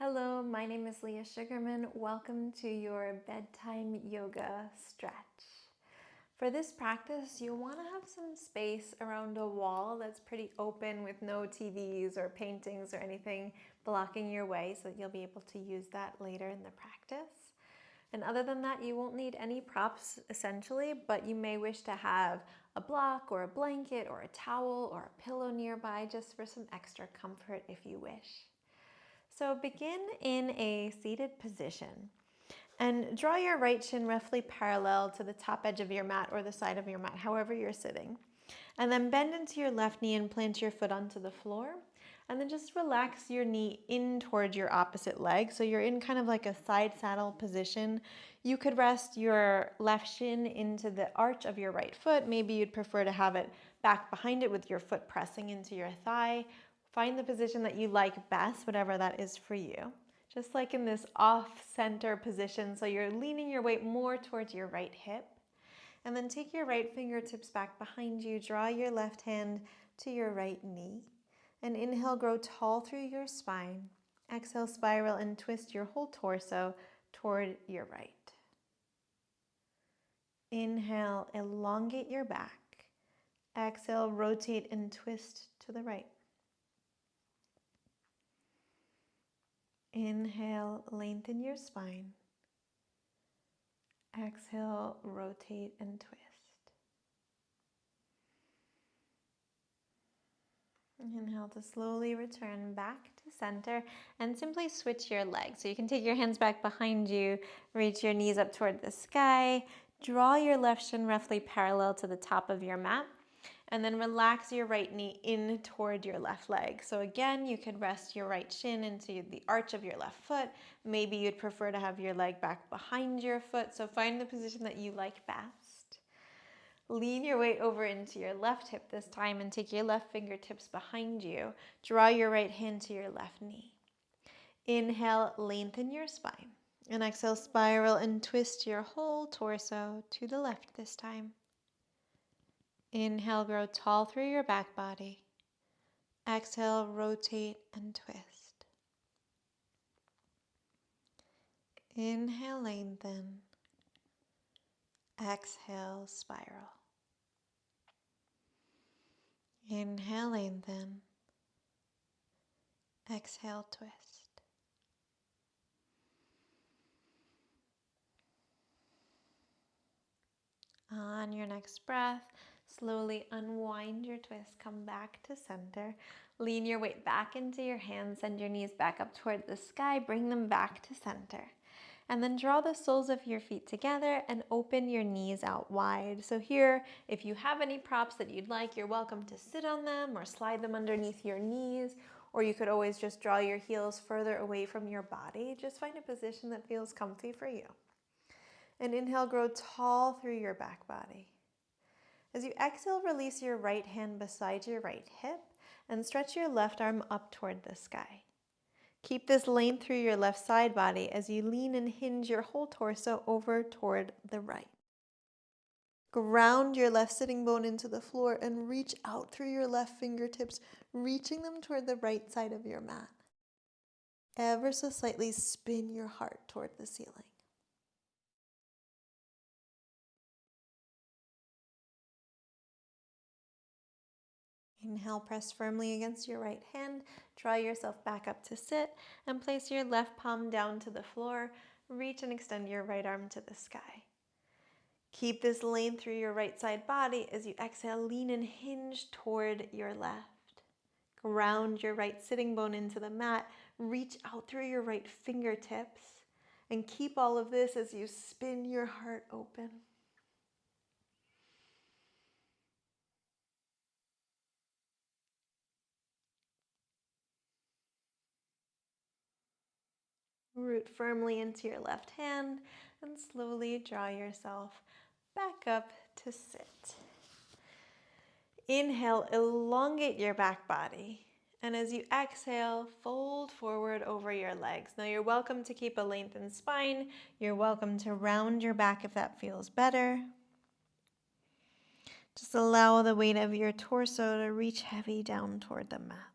Hello, my name is Leah Sugarman. Welcome to your bedtime yoga stretch. For this practice, you'll want to have some space around a wall that's pretty open with no TVs or paintings or anything blocking your way so that you'll be able to use that later in the practice. And other than that, you won't need any props essentially, but you may wish to have a block or a blanket or a towel or a pillow nearby just for some extra comfort if you wish. So begin in a seated position and draw your right shin roughly parallel to the top edge of your mat or the side of your mat, however you're sitting. And then bend into your left knee and plant your foot onto the floor. And then just relax your knee in towards your opposite leg. So you're in kind of like a side saddle position. You could rest your left shin into the arch of your right foot. Maybe you'd prefer to have it back behind it with your foot pressing into your thigh. Find the position that you like best, whatever that is for you. Just like in this off-center position, so you're leaning your weight more towards your right hip. And then take your right fingertips back behind you, draw your left hand to your right knee. And inhale, grow tall through your spine. Exhale, spiral and twist your whole torso toward your right. Inhale, elongate your back. Exhale, rotate and twist to the right. Inhale, lengthen your spine. Exhale, rotate and twist. Inhale to slowly return back to center and simply switch your legs. So you can take your hands back behind you, reach your knees up toward the sky, draw your left shin roughly parallel to the top of your mat, and then relax your right knee in toward your left leg. So again, you could rest your right shin into the arch of your left foot. Maybe you'd prefer to have your leg back behind your foot. So find the position that you like best. Lean your weight over into your left hip this time and take your left fingertips behind you. Draw your right hand to your left knee. Inhale, lengthen your spine. And exhale, spiral and twist your whole torso to the left this time. Inhale, grow tall through your back body. Exhale, rotate and twist. Inhale, lengthen. Exhale, spiral. Inhale, lengthen. Exhale, twist. On your next breath, slowly unwind your twist, come back to center. Lean your weight back into your hands, send your knees back up toward the sky, bring them back to center. And then draw the soles of your feet together and open your knees out wide. So here, if you have any props that you'd like, you're welcome to sit on them or slide them underneath your knees, or you could always just draw your heels further away from your body. Just find a position that feels comfy for you. And inhale, grow tall through your back body. As you exhale, release your right hand beside your right hip and stretch your left arm up toward the sky. Keep this length through your left side body as you lean and hinge your whole torso over toward the right. Ground your left sitting bone into the floor and reach out through your left fingertips, reaching them toward the right side of your mat. Ever so slightly spin your heart toward the ceiling. Inhale, press firmly against your right hand, draw yourself back up to sit, and place your left palm down to the floor. Reach and extend your right arm to the sky. Keep this length through your right side body. As you exhale, lean and hinge toward your left. Ground your right sitting bone into the mat. Reach out through your right fingertips. And keep all of this as you spin your heart open. Root firmly into your left hand and slowly draw yourself back up to sit. Inhale, elongate your back body. And as you exhale, fold forward over your legs. Now you're welcome to keep a lengthened spine. You're welcome to round your back if that feels better. Just allow the weight of your torso to reach heavy down toward the mat.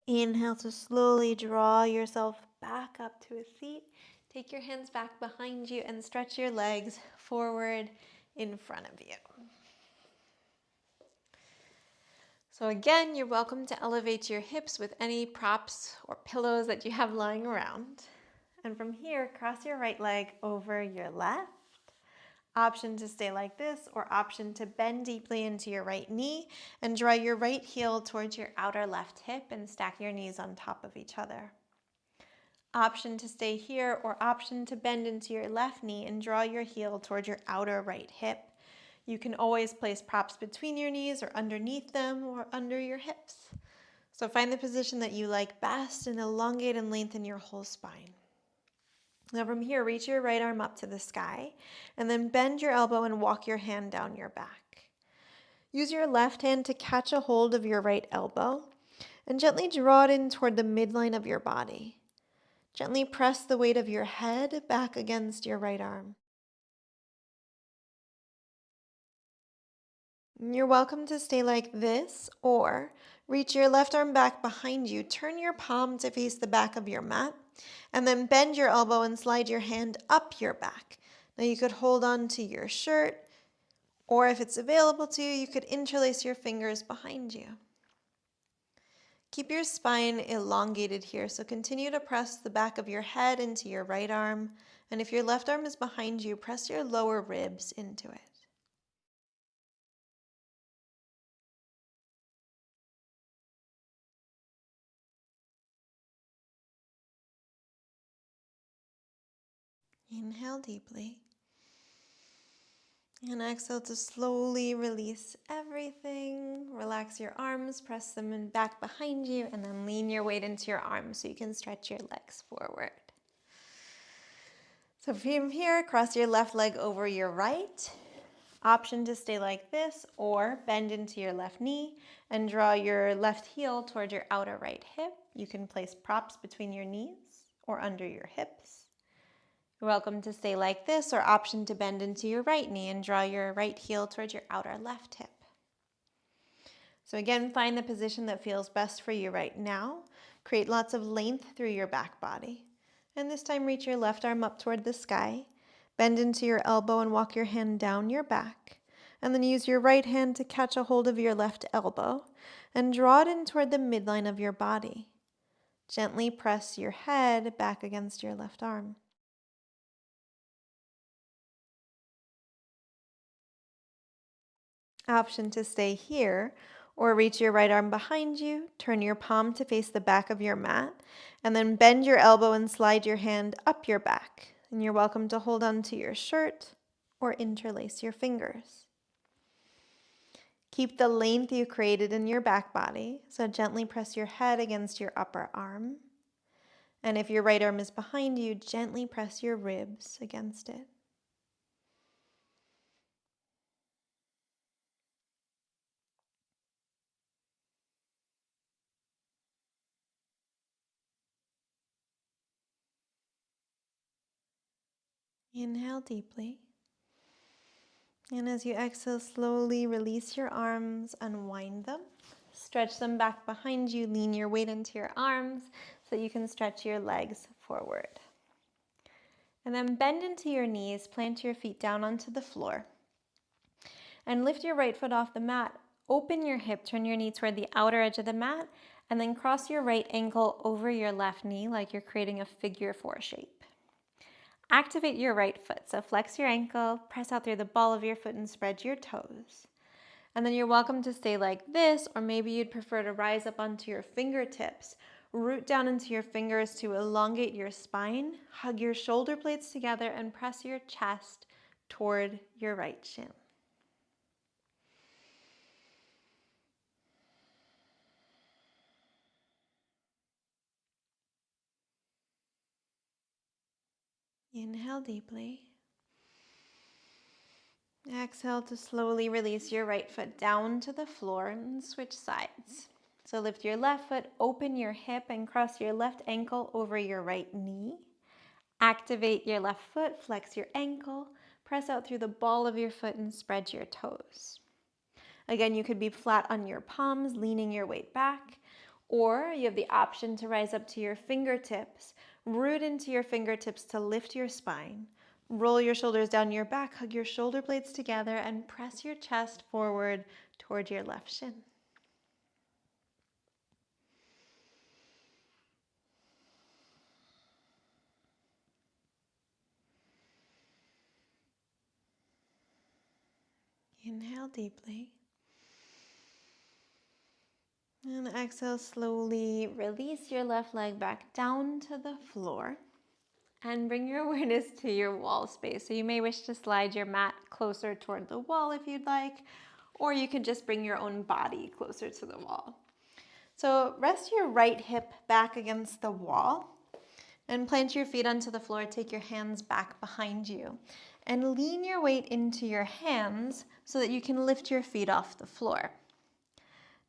Inhale to slowly draw yourself back up to a seat. Take your hands back behind you and stretch your legs forward in front of you. So again, you're welcome to elevate your hips with any props or pillows that you have lying around. And from here, cross your right leg over your left. Option to stay like this, or option to bend deeply into your right knee and draw your right heel towards your outer left hip and stack your knees on top of each other. Option to stay here, or option to bend into your left knee and draw your heel towards your outer right hip. You can always place props between your knees or underneath them or under your hips. So find the position that you like best and elongate and lengthen your whole spine. Now from here, reach your right arm up to the sky and then bend your elbow and walk your hand down your back. Use your left hand to catch a hold of your right elbow and gently draw it in toward the midline of your body. Gently press the weight of your head back against your right arm. You're welcome to stay like this, or reach your left arm back behind you. Turn your palm to face the back of your mat, and then bend your elbow and slide your hand up your back. Now you could hold on to your shirt, or if it's available to you, you could interlace your fingers behind you. Keep your spine elongated here, so continue to press the back of your head into your right arm, and if your left arm is behind you, press your lower ribs into it. Inhale deeply. And exhale to slowly release everything. Relax your arms, press them in back behind you, and then lean your weight into your arms so you can stretch your legs forward. So from here, cross your left leg over your right. Option to stay like this, or bend into your left knee and draw your left heel towards your outer right hip. You can place props between your knees or under your hips. You're welcome to stay like this, or option to bend into your right knee and draw your right heel towards your outer left hip. So again, find the position that feels best for you right now. Create lots of length through your back body. And this time, reach your left arm up toward the sky. Bend into your elbow and walk your hand down your back. And then use your right hand to catch a hold of your left elbow and draw it in toward the midline of your body. Gently press your head back against your left arm. Option to stay here, or reach your right arm behind you, turn your palm to face the back of your mat, and then bend your elbow and slide your hand up your back. And you're welcome to hold on to your shirt or interlace your fingers. Keep the length you created in your back body, so gently press your head against your upper arm. And if your right arm is behind you, gently press your ribs against it. Inhale deeply. And as you exhale, slowly release your arms, unwind them. Stretch them back behind you, lean your weight into your arms so that you can stretch your legs forward. And then bend into your knees, plant your feet down onto the floor. And lift your right foot off the mat. Open your hip, turn your knee toward the outer edge of the mat, and then cross your right ankle over your left knee like you're creating a figure 4 shape. Activate your right foot, so flex your ankle, press out through the ball of your foot and spread your toes. And then you're welcome to stay like this, or maybe you'd prefer to rise up onto your fingertips. Root down into your fingers to elongate your spine, hug your shoulder blades together, and press your chest toward your right shin. Inhale deeply. Exhale to slowly release your right foot down to the floor and switch sides. So lift your left foot, open your hip, and cross your left ankle over your right knee. Activate your left foot, flex your ankle, press out through the ball of your foot and spread your toes. Again, you could be flat on your palms, leaning your weight back, Or you have the option to rise up to your fingertips, root into your fingertips to lift your spine. Roll your shoulders down your back, hug your shoulder blades together, and press your chest forward toward your left shin. Inhale deeply. And exhale, slowly release your left leg back down to the floor and bring your awareness to your wall space. So you may wish to slide your mat closer toward the wall if you'd like, or you could just bring your own body closer to the wall. So rest your right hip back against the wall and plant your feet onto the floor. Take your hands back behind you and lean your weight into your hands so that you can lift your feet off the floor.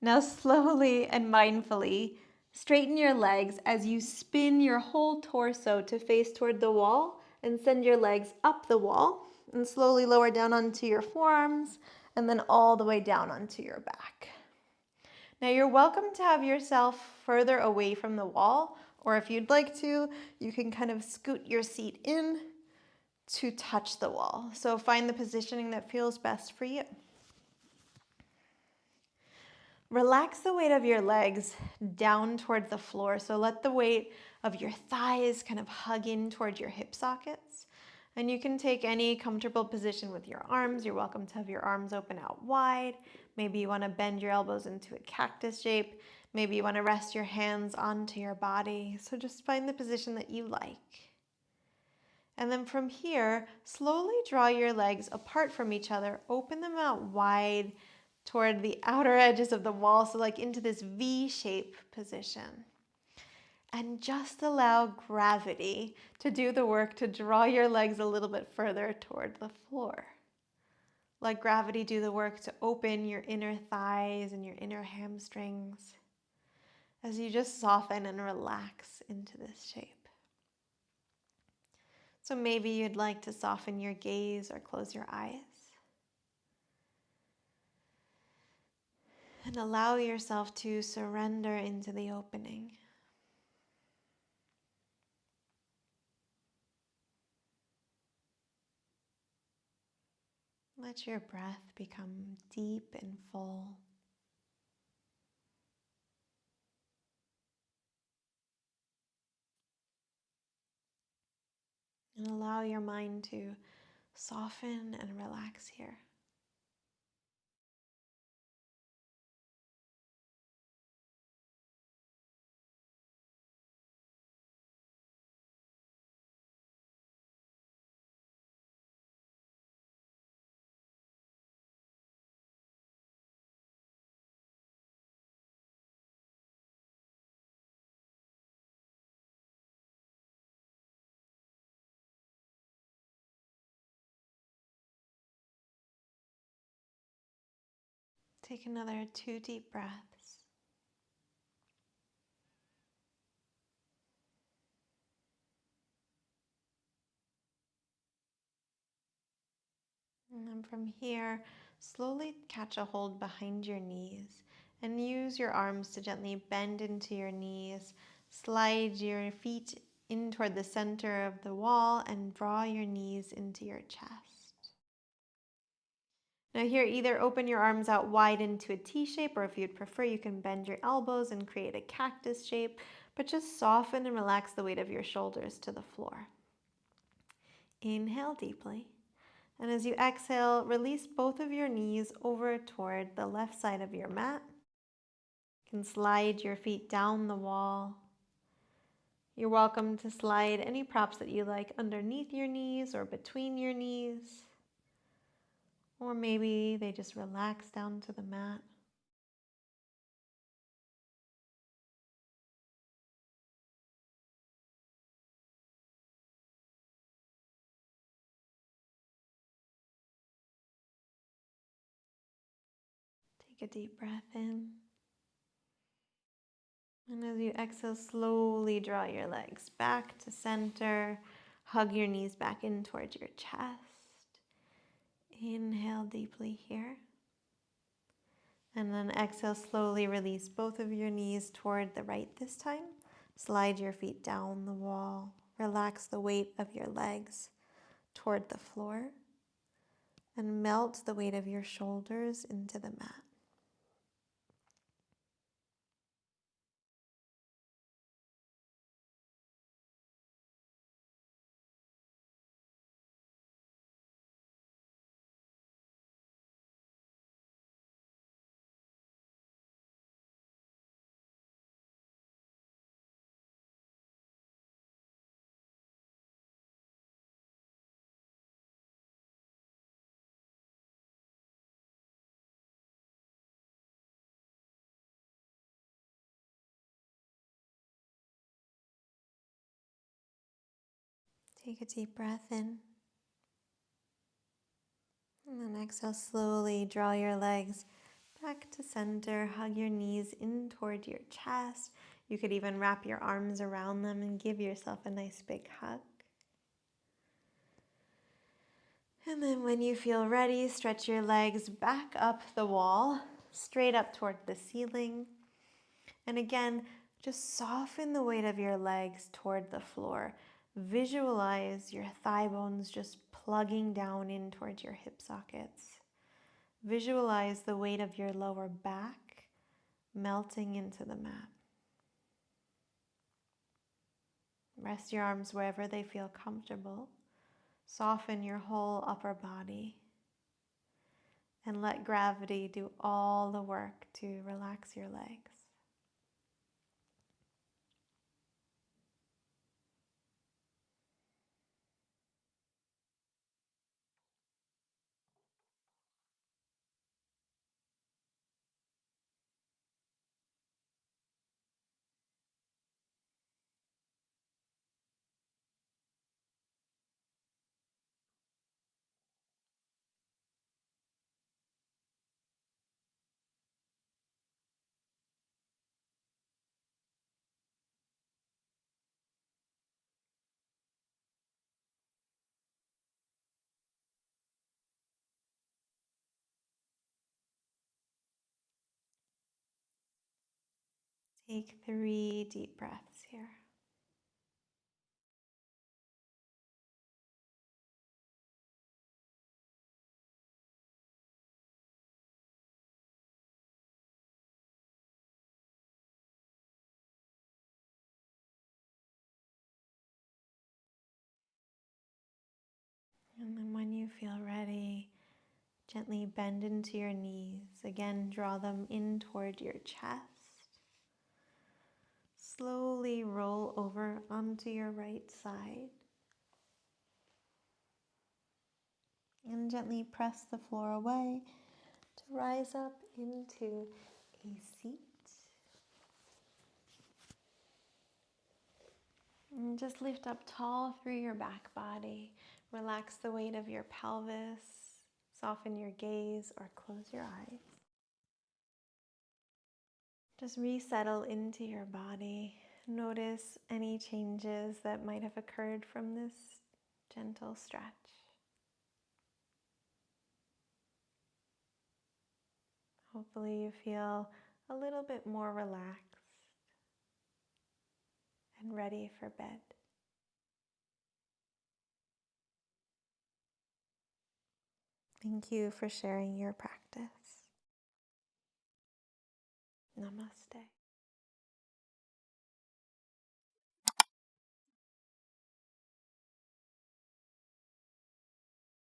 Now slowly and mindfully, straighten your legs as you spin your whole torso to face toward the wall and send your legs up the wall and slowly lower down onto your forearms and then all the way down onto your back. Now you're welcome to have yourself further away from the wall, or if you'd like to, you can kind of scoot your seat in to touch the wall. So find the positioning that feels best for you. Relax the weight of your legs down toward the floor. So let the weight of your thighs kind of hug in toward your hip sockets. And you can take any comfortable position with your arms. You're welcome to have your arms open out wide. Maybe you want to bend your elbows into a cactus shape. Maybe you want to rest your hands onto your body. So just find the position that you like. And then from here, slowly draw your legs apart from each other. Open them out wide toward the outer edges of the wall, so like into this V-shape position. And just allow gravity to do the work to draw your legs a little bit further toward the floor. Let gravity do the work to open your inner thighs and your inner hamstrings as you just soften and relax into this shape. So maybe you'd like to soften your gaze or close your eyes. And allow yourself to surrender into the opening. Let your breath become deep and full. And allow your mind to soften and relax here. Take another 2 deep breaths. And then from here, slowly catch a hold behind your knees and use your arms to gently bend into your knees. Slide your feet in toward the center of the wall and draw your knees into your chest. Now here, either open your arms out wide into a T shape, or if you'd prefer, you can bend your elbows and create a cactus shape, but just soften and relax the weight of your shoulders to the floor. Inhale deeply. And as you exhale, release both of your knees over toward the left side of your mat. You can slide your feet down the wall. You're welcome to slide any props that you like underneath your knees or between your knees. Or maybe they just relax down to the mat. Take a deep breath in. And as you exhale, slowly draw your legs back to center. Hug your knees back in towards your chest. Inhale deeply here. And then exhale, slowly release both of your knees toward the right this time. Slide your feet down the wall. Relax the weight of your legs toward the floor. And melt the weight of your shoulders into the mat. Take a deep breath in. And then exhale, slowly draw your legs back to center. Hug your knees in toward your chest. You could even wrap your arms around them and give yourself a nice big hug. And then when you feel ready, stretch your legs back up the wall, straight up toward the ceiling. And again, just soften the weight of your legs toward the floor. Visualize your thigh bones just plugging down in towards your hip sockets. Visualize the weight of your lower back melting into the mat. Rest your arms wherever they feel comfortable. Soften your whole upper body. And let gravity do all the work to relax your legs. Take 3 deep breaths here. And then when you feel ready, gently bend into your knees. Again, draw them in toward your chest. Slowly roll over onto your right side. And gently press the floor away to rise up into a seat. And just lift up tall through your back body. Relax the weight of your pelvis. Soften your gaze or close your eyes. Just resettle into your body. Notice any changes that might have occurred from this gentle stretch. Hopefully you feel a little bit more relaxed and ready for bed. Thank you for sharing your practice. Namaste.